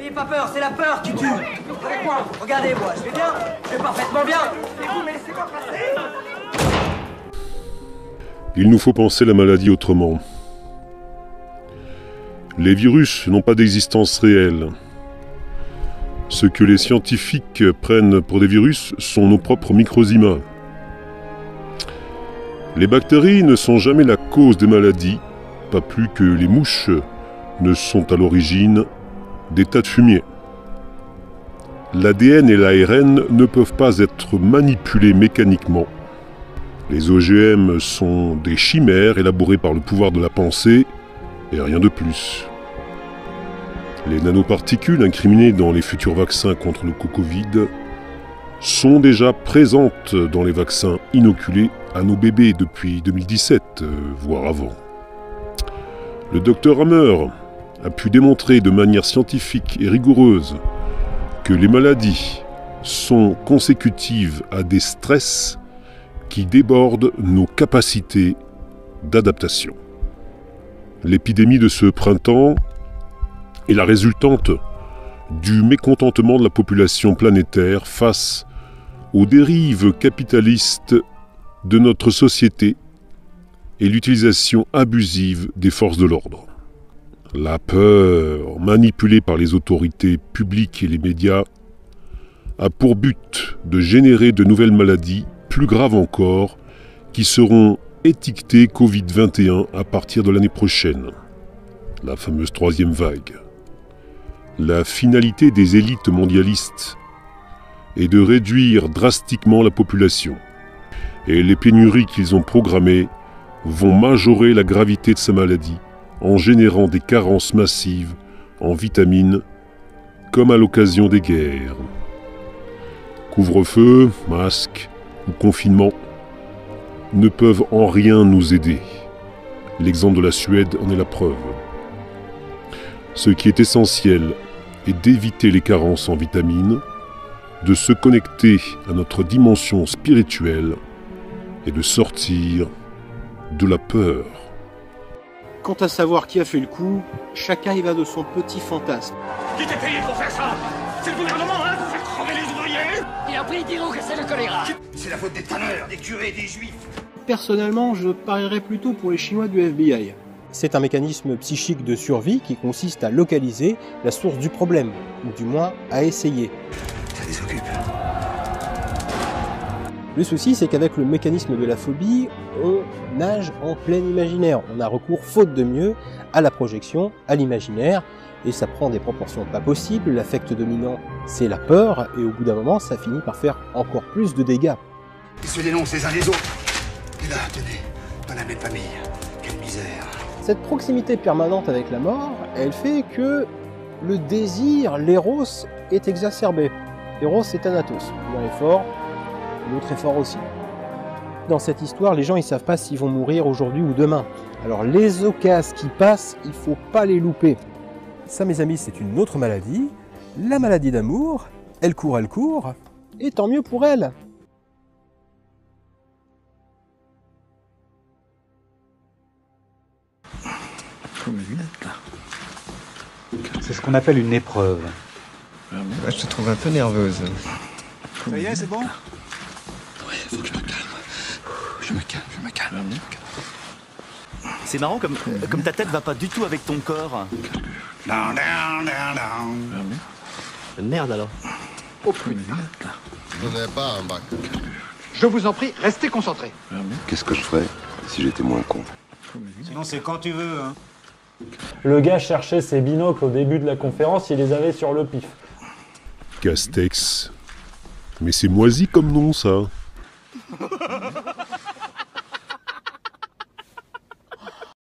N'ayez pas peur, c'est la peur qui tue. Avec moi, regardez, moi, je vais bien, je vais parfaitement bien. Et vous, mais laissez-moi passer. Il nous faut penser la maladie autrement. Les virus n'ont pas d'existence réelle. Ce que les scientifiques prennent pour des virus sont nos propres microzymas. Les bactéries ne sont jamais la cause des maladies, pas plus que les mouches ne sont à l'origine des tas de fumier. L'ADN et l'ARN ne peuvent pas être manipulés mécaniquement. Les OGM sont des chimères élaborées par le pouvoir de la pensée et rien de plus. Les nanoparticules incriminées dans les futurs vaccins contre le Covid sont déjà présentes dans les vaccins inoculés à nos bébés depuis 2017, voire avant. Le docteur Hammer a pu démontrer de manière scientifique et rigoureuse que les maladies sont consécutives à des stress qui débordent nos capacités d'adaptation. L'épidémie de ce printemps est la résultante du mécontentement de la population planétaire face aux dérives capitalistes de notre société et l'utilisation abusive des forces de l'ordre. La peur, manipulée par les autorités publiques et les médias, a pour but de générer de nouvelles maladies, plus graves encore, qui seront étiquetées Covid-21 à partir de l'année prochaine, la fameuse troisième vague. La finalité des élites mondialistes est de réduire drastiquement la population, et les pénuries qu'ils ont programmées vont majorer la gravité de sa maladie en générant des carences massives en vitamines, comme à l'occasion des guerres. Couvre-feu, masque ou confinement ne peuvent en rien nous aider. L'exemple de la Suède en est la preuve. Ce qui est essentiel est d'éviter les carences en vitamines, de se connecter à notre dimension spirituelle et de sortir de la peur. Quant à savoir qui a fait le coup, chacun y va de son petit fantasme. Qui t'est payé pour faire ça? C'est le gouvernement, hein, pour faire crever les ouvriers? Il a pris 10 roues que c'est le choléra. C'est la faute des tanneurs, des curés, des juifs. Personnellement, je parierais plutôt pour les Chinois du FBI. C'est un mécanisme psychique de survie qui consiste à localiser la source du problème, ou du moins à essayer. Ça les occupe. Le souci, c'est qu'avec le mécanisme de la phobie, on nage en plein imaginaire. On a recours, faute de mieux, à la projection, à l'imaginaire, et ça prend des proportions pas possibles. L'affect dominant, c'est la peur, et au bout d'un moment, ça finit par faire encore plus de dégâts. Ils se dénoncent les uns les autres. Et là, tenez, dans la même famille. Quelle misère. Cette proximité permanente avec la mort, elle fait que le désir, l'éros, est exacerbé. L'éros, c'est Thanatos. L'un est fort, l'autre est fort aussi. Dans cette histoire, les gens ils savent pas s'ils vont mourir aujourd'hui ou demain. Alors les occasions qui passent, il faut pas les louper. Ça, mes amis, c'est une autre maladie, la maladie d'amour. Elle court, et tant mieux pour elle. Mes lunettes, là. C'est ce qu'on appelle une épreuve. Je te trouve un peu nerveuse. Ça y est, c'est bon? Oui, faut que je me calme. Je me calme. C'est marrant comme ta tête va pas du tout avec ton corps. Merde alors. Mes lunettes, là. Vous n'avez pas un bac. Je vous en prie, restez concentrés. Qu'est-ce que je ferais si j'étais moins con? Sinon, c'est quand tu veux, hein. Le gars cherchait ses binocles au début de la conférence, il les avait sur le pif. Castex. Mais c'est moisi comme nom, ça.